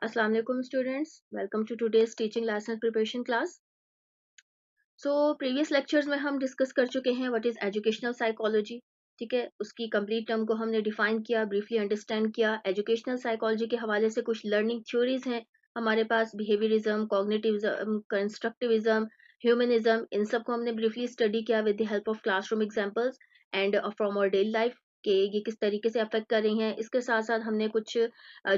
Assalamu alaikum students, welcome to today's teaching lesson preparation class. So previous lectures में हम discuss कर चुके हैं व्हाट इज एजुकेशनल साइकोलॉजी. ठीक है, उसकी कंप्लीट टर्म को हमने डिफाइन किया, ब्रीफली अंडरस्टैंड किया. एजुकेशनल साइकोलॉजी के हवाले से कुछ लर्निंग थ्योरीज हैं हमारे पास, बिहेवियरिज्म, कॉग्निटिविज्म, कंस्ट्रक्टिविज्म, ह्यूमनिज्म. इन सब को हमने ब्रीफली स्टडी किया with the help of classroom examples and from our daily life कि ये किस तरीके से अफेक्ट कर रही हैं. इसके साथ साथ हमने कुछ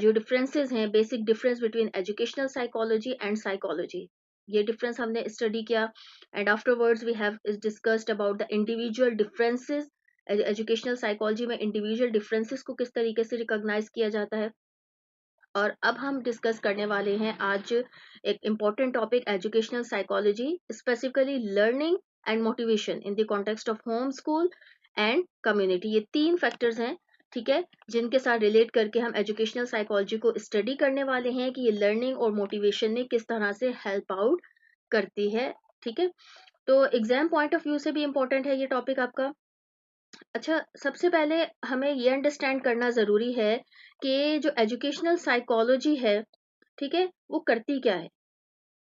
जो डिफरेंसेस हैं, basic difference between educational psychology and psychology, ये डिफरेंस हमने स्टडी किया. And afterwards we have is discussed about the individual differences. Educational psychology में इंडिविजुअल डिफरेंसेस को किस तरीके से रिकॉग्नाइज किया जाता है. और अब हम डिस्कस करने वाले हैं आज एक important topic, educational psychology, specifically learning and motivation in the context of home, school and community. ये तीन फैक्टर्स हैं, ठीक है, जिनके साथ रिलेट करके हम एजुकेशनल साइकोलॉजी को स्टडी करने वाले हैं कि ये लर्निंग और मोटिवेशन में किस तरह से हेल्प आउट करती है. ठीक है, तो एग्जाम पॉइंट ऑफ व्यू से भी इम्पोर्टेंट है ये टॉपिक आपका. अच्छा, सबसे पहले हमें ये अंडरस्टैंड करना ज़रूरी है कि जो एजुकेशनल साइकोलॉजी है, ठीक है, वो करती क्या है.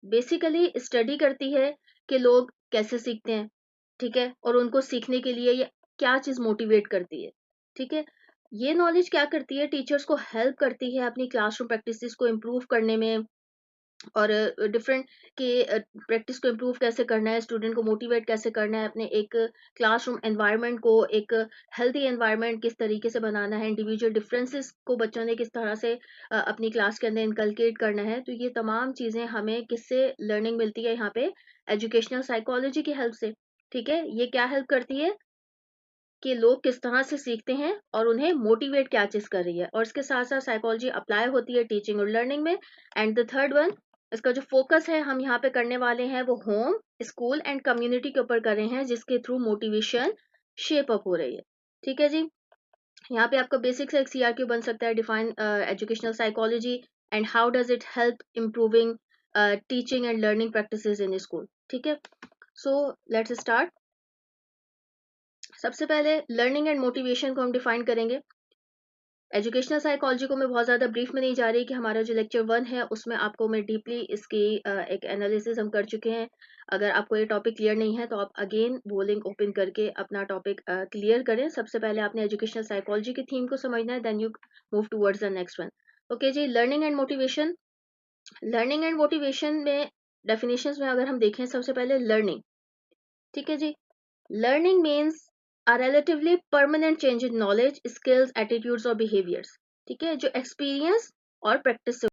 बेसिकली स्टडी करती है कि लोग कैसे सीखते हैं, ठीक है, और उनको सीखने के लिए ये क्या चीज़ मोटिवेट करती है. ठीक है, ये नॉलेज क्या करती है, टीचर्स को हेल्प करती है अपनी क्लासरूम प्रैक्टिसेस को इम्प्रूव करने में, और डिफरेंट के प्रैक्टिस को इम्प्रूव कैसे करना है, स्टूडेंट को मोटिवेट कैसे करना है, अपने एक क्लासरूम एनवायरनमेंट को एक हेल्दी एनवायरनमेंट किस तरीके से बनाना है, इंडिविजुअल डिफरेंसेस को बच्चों ने किस तरह से अपनी क्लास के अंदर इनकलकेट करना है. तो ये तमाम चीज़ें हमें किससे लर्निंग मिलती है यहाँ पे, एजुकेशनल साइकोलॉजी की हेल्प से. ठीक है, ये क्या हेल्प करती है कि लोग किस तरह से सीखते हैं और उन्हें मोटिवेट क्या चीज़ कर रही है, और इसके साथ साथ साइकोलॉजी अप्लाई होती है टीचिंग और लर्निंग में. एंड द थर्ड वन, इसका जो फोकस है हम यहाँ पे करने वाले हैं वो होम, स्कूल एंड कम्युनिटी के ऊपर कर रहे हैं, जिसके थ्रू मोटिवेशन शेप अप हो रही है. ठीक है जी, यहाँ पे आपका बेसिक से एक CRQ बन सकता है, define educational psychology and how does it help improving teaching and learning practices in school. ठीक है, सो लेट्स स्टार्ट. सबसे पहले लर्निंग एंड मोटिवेशन को हम डिफाइन करेंगे. एजुकेशनल साइकोलॉजी को मैं बहुत ज़्यादा ब्रीफ में नहीं जा रही कि हमारा जो लेक्चर 1 है उसमें आपको मैं डीपली इसकी एक एनालिसिस हम कर चुके हैं. अगर आपको ये टॉपिक क्लियर नहीं है तो आप अगेन वो लिंक ओपन करके अपना टॉपिक क्लियर करें. सबसे पहले आपने एजुकेशनल साइकोलॉजी की थीम को समझना है, then you move towards the next one. Okay जी, learning and motivation. Learning and motivation में डेफिनेशंस में अगर हम देखें, सबसे पहले लर्निंग, ठीक है जी, learning means a relatively permanent change in knowledge, skills, attitudes और behaviors. ठीक है, जो एक्सपीरियंस और प्रैक्टिस से